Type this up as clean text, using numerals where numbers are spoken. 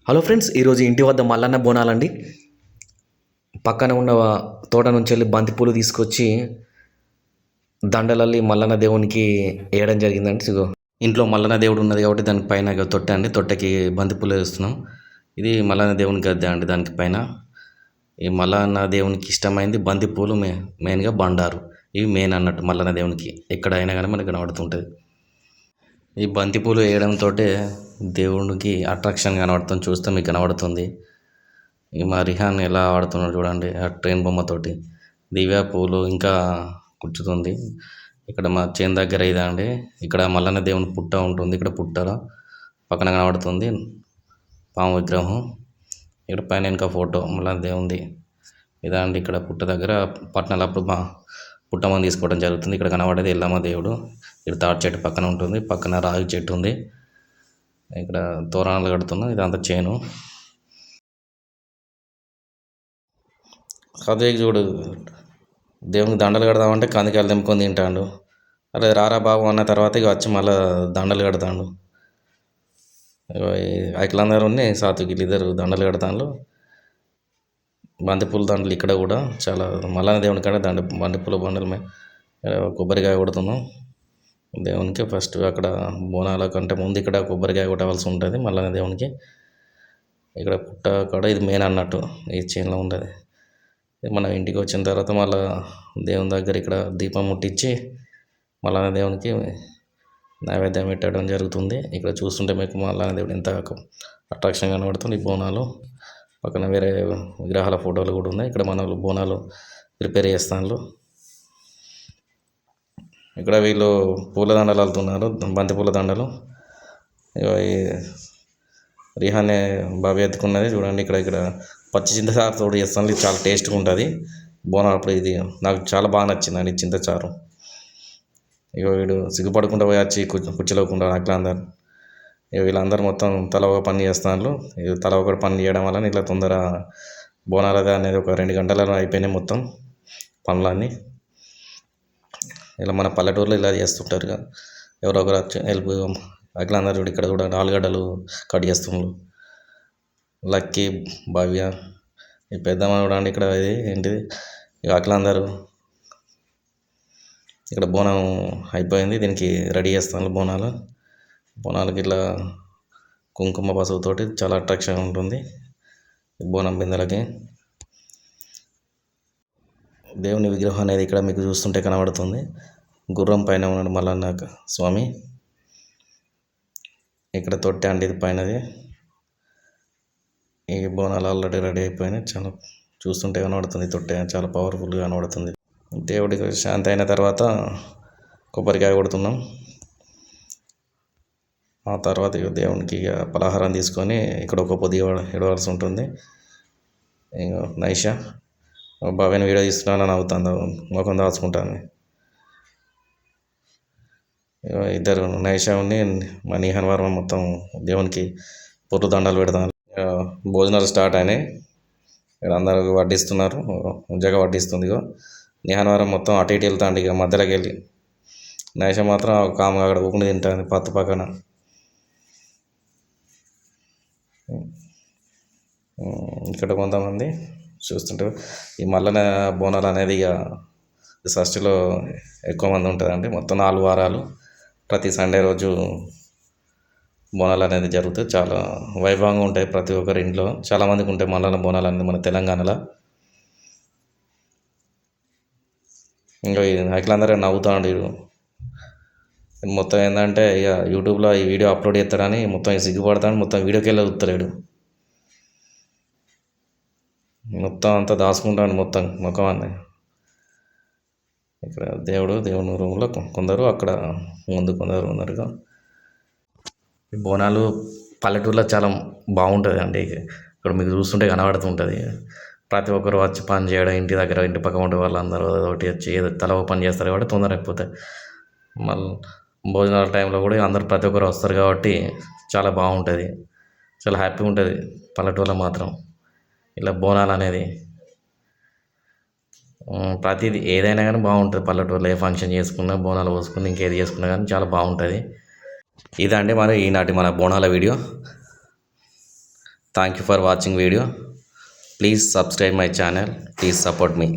Hello friends, ఈరోజు ఇంటి వద్ద మల్లన్న బోనాలండి. పక్కన ఉన్న తోట నుంచి వెళ్ళి బంతిపూలు తీసుకొచ్చి దండలల్లి మల్లన్న దేవునికి వేయడం జరిగిందండి. ఇగో ఇంట్లో మల్లన్న దేవుడు ఉన్నది కాబట్టి దానికి పైన తొట్టె అండి, తొట్టెకి బంతిపూలు వేస్తున్నాం. ఇది మల్లన్న దేవునికి గద్దె అండి. దానికి పైన ఈ మల్లన్న దేవునికి ఇష్టమైంది బంతిపూలు, మెయిన్గా బండారు. ఇవి మెయిన్ అన్నట్టు మల్లన్న దేవునికి ఎక్కడైనా కానీ మనకు కనబడుతుంటుంది. ఈ బంతిపూలు వేయడంతో దేవునికి అట్రాక్షన్ కనబడుతుంది. చూస్తే మీకు కనబడుతుంది. ఇక మా రిహాన్ ఎలా ఆడుతున్నాడు చూడండి, ఆ ట్రైన్ బొమ్మతోటి. దివ్య పూలు ఇంకా కూర్చుతుంది. ఇక్కడ మా చేను దగ్గర ఇదా అండి. ఇక్కడ మల్లన్న దేవుని పుట్ట ఉంటుంది. ఇక్కడ పుట్టలో పక్కన కనబడుతుంది పాము విగ్రహం. ఇక్కడ పైన ఇంకా ఫోటో మల్లన్న దేవుంది. ఇదా అండి, ఇక్కడ పుట్ట దగ్గర పట్టణాలు అప్పుడు పుట్ట మంది తీసుకోవడం జరుగుతుంది. ఇక్కడ కనబడేది ఎల్లమ్మ దేవుడు. ఇక్కడ తాటి చెట్టు పక్కన ఉంటుంది, పక్కన రాగి చెట్టు ఉంది. ఇక్కడ తోరణాలు కడుతున్నాం. ఇదంతా చేను. అదే చూడు, దేవునికి దండలు కడదామంటే కందికాయలు తెంపుకొని తింటాడు. అదే రారా బాబు అన్న తర్వాత ఇక వచ్చి మళ్ళీ దండలు కడతాడు. అఖిలందరూ సాత్విక్ ఇద్దరు దండలు కడతాను. బంతిపూల దండలు ఇక్కడ కూడా చాలా మల్లన్న దేవుని కాడ బంతిపూల బండలు కొబ్బరికాయ కొడుతున్నాం దేవునికి. ఫస్ట్ అక్కడ బోనాల కంటే ముందు ఇక్కడ కొబ్బరికాయ కొట్టవలసి ఉంటుంది మల్లన్న దేవునికి. ఇక్కడ పుట్ట కాడ ఇది మెయిన్ అన్నట్టు ఈ చేనులో ఉంటుంది. మన ఇంటికి వచ్చిన తర్వాత మళ్ళీ దేవుని దగ్గర ఇక్కడ దీపం ముట్టించి మల్లన్న దేవునికి నైవేద్యం పెట్టడం జరుగుతుంది. ఇక్కడ చూస్తుంటే మీకు మల్లన్న దేవుడు ఎంత అట్రాక్షన్ కనబడుతుంది. ఈ బోనాలు పక్కన వేరే విగ్రహాల ఫోటోలు కూడా ఉన్నాయి. ఇక్కడ మన బోనాలు ప్రిపేర్ చేస్తాను. ఇక్కడ వీళ్ళు పూల దండలు వెళ్తున్నారు, బంతిపూల దండలు. రిహానే బాగా ఎత్తుకున్నది చూడండి. ఇక్కడ పచ్చి చింతచారు తోడు చేస్తాను. ఇది చాలా టేస్ట్గా ఉంటుంది బోనాలు అప్పుడు. ఇది నాకు చాలా బాగా నచ్చిందండి చింతచారు. ఇక వీడు సిగ్గుపడకుండా పోయి వచ్చి కూర్చోలేకుండా అట్లా అందరు. ఇక వీళ్ళందరూ మొత్తం తల ఒక పని చేస్తున్నారు. తల ఒకటి పని చేయడం వల్ల ఇట్లా తొందర బోనాలది అనేది ఒక 2 గంటలలో అయిపోయినాయి మొత్తం పనులన్నీ. ఇలా మన పల్లెటూరులో ఇలా చేస్తుంటారు. ఎవరో ఒకరు వచ్చి హెల్ప్ అట్లా అందరు చూడు. ఇక్కడ కూడా ఆలుగడ్డలు కట్ చేస్తున్నారు. లక్కీ, భవ్య, ఈ పెద్దమ్మ చూడండి. ఇక్కడ ఇది ఏంటిది, ఇక అట్లా అందరూ ఇక్కడ బోనం అయిపోయింది. దీనికి రెడీ చేస్తాను బోనాలకి ఇట్లా కుంకుమ పసుపుతోటి చాలా అట్రాక్షన్ ఉంటుంది బోనం బిందెలకి. దేవుని విగ్రహం అనేది ఇక్కడ మీకు చూస్తుంటే కనబడుతుంది. గుర్రం పైన ఉన్నాడు మల్లన్న స్వామి. ఇక్కడ తొట్టె అండి ఇది పైనది. ఈ బోనాలు ఆల్రెడీ రెడీ అయిపోయినాయి. చాలా చూస్తుంటే కనబడుతుంది. తొట్టె చాలా పవర్ఫుల్గా కనబడుతుంది. దేవుడికి శాంతి అయిన తర్వాత కొబ్బరికాయ కొడుతున్నాం. ఆ తర్వాత ఇక దేవునికి ఇక పలహారం తీసుకొని ఇక్కడ ఒక పొద్దు ఇడవలసి ఉంటుంది. ఇక నైషా బాబాయ్ని వీడియో తీస్తున్నాను అవుతుంది, ముఖం దాచుకుంటాను. ఇద్దరు నైషా ఉండి మా నిహాన్ వర్మ మొత్తం దేవునికి పొట్టు దండాలు పెడతాను. భోజనాలు స్టార్ట్ అయినాయి. ఇక్కడ అందరూ వడ్డిస్తున్నారు. జగ వడ్డిస్తుంది. ఇక నిహాన్ వర్మ మొత్తం అటు ఇటు వెళ్తాండి. ఇక మధ్యలోకి వెళ్ళి నైషా మాత్రం కామ్గా అక్కడ ఊపుని తింటాను పత్తు పక్కన. ఇక్కడ కొంతమంది చూస్తుంటే ఈ మల్లన్న బోనాలు అనేది ఇక షష్ఠిలో ఎక్కువ మంది ఉంటుందండి. మొత్తం 4 వారాలు ప్రతి సండే రోజు బోనాలు అనేది జరుగుతుంది. చాలా వైభవంగా ఉంటాయి ప్రతి ఒక్కరి ఇంట్లో. చాలామందికి ఉంటాయి మల్లన్న బోనాలు అనేది మన తెలంగాణలో. ఇంకా అఖిలందరూ నవ్వుతాడు. మొత్తం ఏంటంటే ఇక యూట్యూబ్లో ఈ వీడియో అప్లోడ్ చేస్తాడని మొత్తం సిగ్గుపడతాడు. మొత్తం వీడియోకి వెళ్ళి వస్తలేడు. మొత్తం అంతా దాచుకుంటాడు మొత్తం ముఖాన్ని. ఇక్కడ దేవుని రూమ్లో కొందరు, అక్కడ ముందు కొందరు ఉన్నారు. ఈ బోనాలు పల్లెటూరులో చాలా బాగుంటుంది అండి. ఇక్కడ మీకు చూస్తుంటే కనబడుతుంటుంది. ప్రతి ఒక్కరు వచ్చి పని చేయడం, ఇంటి దగ్గర ఇంటి పక్క ఉండే వాళ్ళందరూ ఒకటి వచ్చి ఏదో తల పని చేస్తారు కాబట్టి తొందర అయిపోతాయి. మళ్ళీ భోజనాల టైంలో కూడా అందరు ప్రతి ఒక్కరు వస్తారు కాబట్టి చాలా బాగుంటుంది. చాలా హ్యాపీగా ఉంటుంది పల్లెటూరులో మాత్రం. ఇలా బోనాలు అనేది ప్రతిదీ ఏదైనా కానీ బాగుంటుంది పల్లెటూరులో. ఏ ఫంక్షన్ చేసుకున్నా, బోనాలు పోసుకుని ఇంకేది చేసుకున్నా కానీ చాలా బాగుంటుంది. ఇదండి మరి ఈనాటి మన బోనాల video. Thank you for watching video. Please subscribe my channel. Please support me.